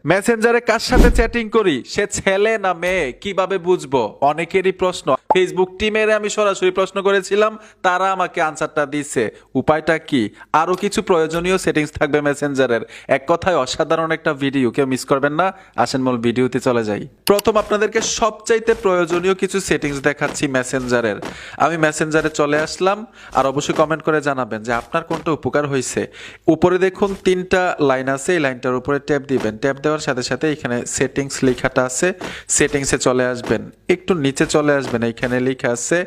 মেসেঞ্জারে কার সাথে চ্যাটিং করি সে ছেলে না মেয়ে কিভাবে বুঝবো? অনেকেরই প্রশ্ন। ফেসবুক টিমের আমি সরাসরি প্রশ্ন করেছিলাম, তারা আমাকে আনসারটা দিছে। উপায়টা কি? আরো কিছু প্রয়োজনীয় সেটিংস থাকবে মেসেঞ্জারের। এক কথায় অসাধারণ একটা ভিডিও, কেউ মিস করবেন না। আসেন মূল ভিডিওতে চলে যাই। প্রথম আপনাদেরকে সবচাইতে প্রয়োজনীয় কিছু সেটিংস দেখাচ্ছি মেসেঞ্জারের। আমি মেসেঞ্জারে চলে আসলাম, আর অবশ্যই কমেন্ট করে জানাবেন যে আপনার কোনটা উপকার হয়েছে। উপরে দেখুন তিনটা লাইন আছে, এই লাইনটার উপরে ট্যাপ দিবেন। ট্যাপ দেওয়ার সাথে সাথে এখানে সেটিংস লেখাটা আছে, সেটিংসে চলে আসবেন। একটু নিচে চলে আসবেন, এখানে লেখা আছে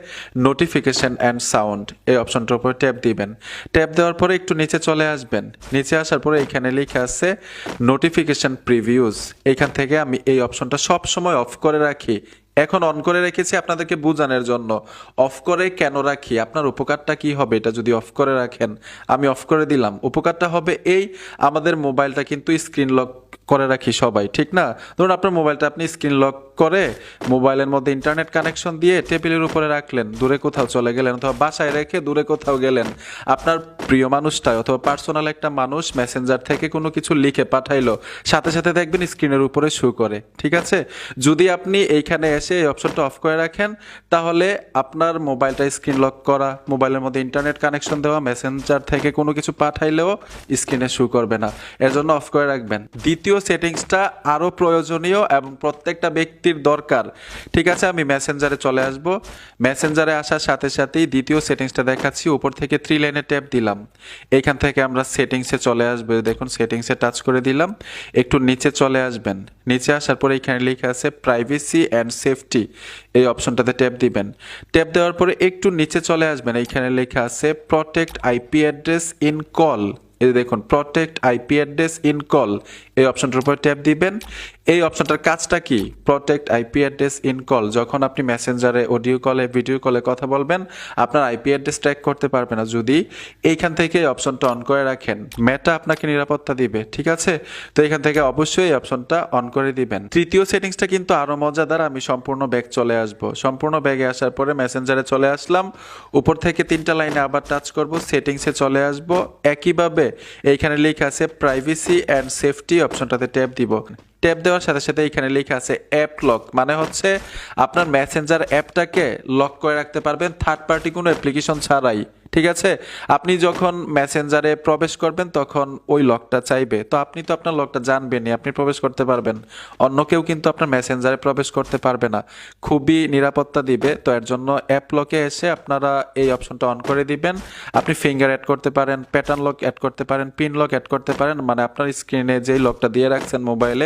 নোটিফিকেশন অ্যান্ড সাউন্ড, এই অপশনটার উপরে ট্যাপ দিবেন। ট্যাপ দেওয়ার পরে একটু নিচে চলে আসবেন। নিচে আসার পরে এখানে লেখা আছে নোটিফিকেশন প্রিভিউজ। এখান থেকে আমি এই অপশনটা সব সময় অফ করে রাখি। এখন অন করে রেখেছি আপনাদেরকে বোঝানোর জন্য। অফ করে কেন রাখি, আপনার উপকারটা কি হবে এটা যদি অফ করে রাখেন। আমি অফ করে দিলাম। উপকারটা হবে এই, আমাদের মোবাইলটা কিন্তু স্ক্রিন লক করে রাখি সবাই, ঠিক না? ধরুন আপনার মোবাইলটা আপনি স্ক্রিন লক করে মোবাইলের মধ্যে ইন্টারনেট কানেকশন দিয়ে টেবিলের উপরে রাখলেন, দূরে কোথাও চলে গেলেন অথবা বাসায় রেখে দূরে কোথাও গেলেন। আপনার প্রিয় মানুষটা অথবা পার্সোনাল একটা মানুষ মেসেঞ্জার থেকে কোনো কিছু লিখে পাঠাইলো, সাথে সাথে দেখবেন স্ক্রিনের উপরে শো করে, ঠিক আছে? যদি আপনি এইখানে এসে এই অপশনটা অফ করে রাখেন, তাহলে আপনার মোবাইলটা স্ক্রিন লক করা, মোবাইলের মধ্যে ইন্টারনেট কানেকশন দেওয়া, মেসেঞ্জার থেকে কোনো কিছু পাঠাইলেও স্ক্রিনে শো করবে না। এর জন্য অফ করে রাখবেন। দ্বিতীয় সেটিংসটা আরও প্রয়োজনীয় এবং প্রত্যেকটা ব্যক্তির দরকার, ঠিক আছে? আমি মেসেঞ্জারে চলে আসব। মেসেঞ্জারে আসার সাথে সাথেই দ্বিতীয় সেটিংসটা দেখাচ্ছি। উপর থেকে 3 লাইনে ট্যাপ দিলাম। এইখান থেকে আমরা সেটিংসে চলে আসবো। দেখুন সেটিংসে টাচ করে দিলাম। একটু নিচে চলে আসবেন। নিচে আসার পরে এখানে লেখা আছে প্রাইভেসি অ্যান্ড সেফটি, এই অপশনটাতে ট্যাপ দিবেন। ট্যাপ দেওয়ার পরে একটু নিচে চলে আসবেন। এইখানে লেখা আছে protect IP address in call. এই দেখুন protect IP address in call, এই অপশনটার উপর ট্যাপ দিবেন। এই অপশনটার কাজটা কি? Protect IP address in call. যখন আপনি মেসেঞ্জারে অডিও কলে ভিডিও কলে কথা বলবেন, আপনার আইপি অ্যাড্রেস ট্র্যাক করতে পারবে না যদি এইখান থেকে এই অপশনটা অন করে রাখেন। মেটা আপনাকে নিরাপত্তা দিবে, ঠিক আছে? তো এখান থেকে অবশ্যই এই অপশনটা অন করে দিবেন। তৃতীয় সেটিংসটা কিন্তু আরো মজাদার। আমি সম্পূর্ণ ব্যাগ চলে আসব। সম্পূর্ণ ব্যাগে আসার পরে মেসেঞ্জারে চলে আসলাম। উপর থেকে 3টা লাইনে আবার টাচ করব, সেটিংসে চলে আসব। একইভাবে এইখানে লেখা আছে প্রাইভেসি অ্যান্ড সেফটি, অপশনটাতে ট্যাপ দিব। ট্যাপ দেওয়ার সাথে সাথে এখানে লেখা আছে অ্যাপ লক, মানে হচ্ছে আপনার মেসেঞ্জার অ্যাপটাকে লক করে রাখতে পারবেন থার্ড পার্টি কোনো অ্যাপ্লিকেশন ছাড়াই, ঠিক আছে? আপনি যখন মেসেঞ্জারে প্রবেশ করবেন তখন ওই লকটা চাইবে, তো আপনি তো আপনার লকটা জানবেনই, আপনি প্রবেশ করতে পারবেন। অন্য কেউ কিন্তু আপনার মেসেঞ্জারে প্রবেশ করতে পারবে না। খুবই নিরাপত্তা দিবে। তো এর জন্য অ্যাপ লকে এসে আপনারা এই অপশনটা অন করে দিবেন। আপনি ফিঙ্গার অ্যাড করতে পারেন, প্যাটার্ন লক অ্যাড করতে পারেন, পিন লক অ্যাড করতে পারেন, মানে আপনার স্ক্রিনে যেই লকটা দিয়ে রাখছেন মোবাইলে